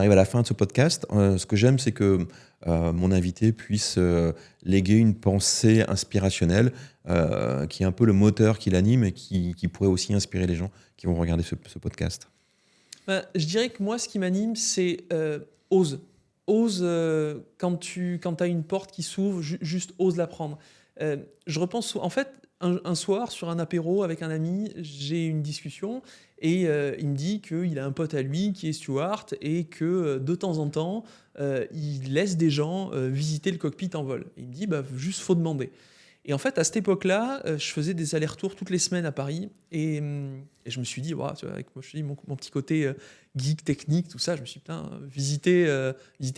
arrive à la fin de ce podcast. Ce que j'aime, c'est que mon invité puisse léguer une pensée inspirationnelle qui est un peu le moteur qui l'anime et qui pourrait aussi inspirer les gens qui vont regarder ce podcast. Je dirais que moi, ce qui m'anime, c'est ose. Ose quand tu as une porte qui s'ouvre, juste ose la prendre. Je repense, en fait, un soir, sur un apéro avec un ami, j'ai une discussion et il me dit qu'il a un pote à lui qui est steward et que de temps en temps, il laisse des gens visiter le cockpit en vol. Il me dit, juste faut demander. Et en fait, à cette époque-là, je faisais des allers-retours toutes les semaines à Paris et je me suis dit, wow, tu vois, avec mon petit côté geek technique, tout ça, je me suis dit, putain, visiter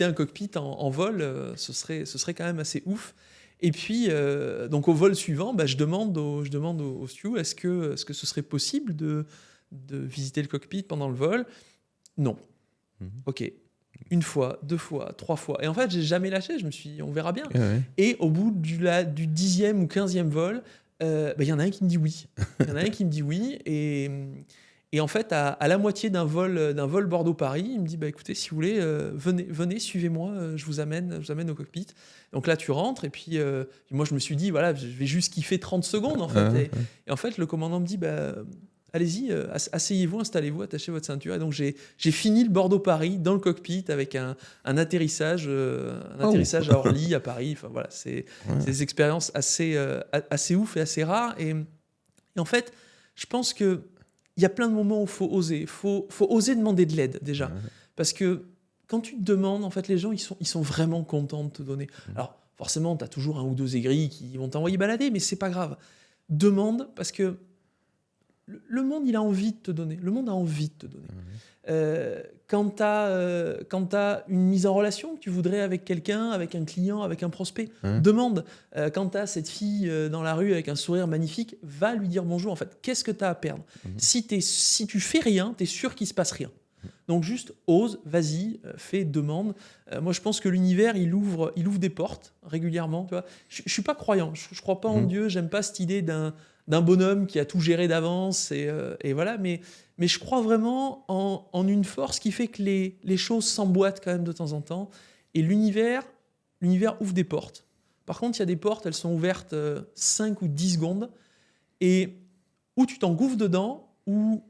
un cockpit en vol, ce serait quand même assez ouf. Et puis, donc au vol suivant, je demande au stew, est-ce que ce serait possible de visiter le cockpit pendant le vol ? Non. Ok. Une fois, 2 fois, 3 fois. Et en fait, j'ai jamais lâché. Je me suis dit, on verra bien. Ouais. Et au bout du 10e ou 15e vol, il y en a un qui me dit oui. Et en fait, à la moitié d'un vol Bordeaux-Paris, il me dit, écoutez, si vous voulez, venez, suivez-moi, je vous amène au cockpit. Donc là, tu rentres. Et puis, moi, je me suis dit, voilà, je vais juste kiffer 30 secondes, en fait. Et en fait, le commandant me dit, allez-y, asseyez-vous, installez-vous, attachez votre ceinture. Et donc, j'ai fini le Bordeaux-Paris dans le cockpit avec un atterrissage à Orly, à Paris. Enfin, voilà, c'est des expériences assez ouf et assez rares. Et en fait, je pense qu'il y a plein de moments où il faut oser. Il faut oser demander de l'aide, déjà. Ouais. Parce que quand tu te demandes, en fait, les gens, ils sont vraiment contents de te donner. Alors, forcément, tu as toujours un ou deux aigris qui vont t'envoyer balader, mais c'est pas grave. Demande, parce que le monde, il a envie de te donner. Le monde a envie de te donner. Quand tu as une mise en relation que tu voudrais avec quelqu'un, avec un client, avec un prospect, demande. Quand tu as cette fille dans la rue avec un sourire magnifique, va lui dire bonjour. En fait, qu'est-ce que tu as à perdre ? Si tu fais rien, tu es sûr qu'il ne se passe rien. Donc juste ose, vas-y, fais, demande. Moi, je pense que l'univers, il ouvre des portes régulièrement. Tu vois. Je ne suis pas croyant, je ne crois pas en Dieu, j'aime pas cette idée d'un bonhomme qui a tout géré d'avance. Et voilà, mais je crois vraiment en une force qui fait que les choses s'emboîtent quand même de temps en temps. Et l'univers ouvre des portes. Par contre, il y a des portes, elles sont ouvertes 5 ou 10 secondes. Et ou tu t'engouffres dedans, ou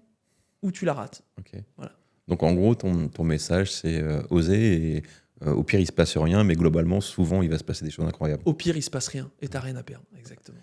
tu la rates. Okay. Voilà. Donc en gros, ton message, c'est oser et au pire, il ne se passe rien, mais globalement, souvent, il va se passer des choses incroyables. Au pire, il ne se passe rien et tu n'as rien à perdre. Exactement.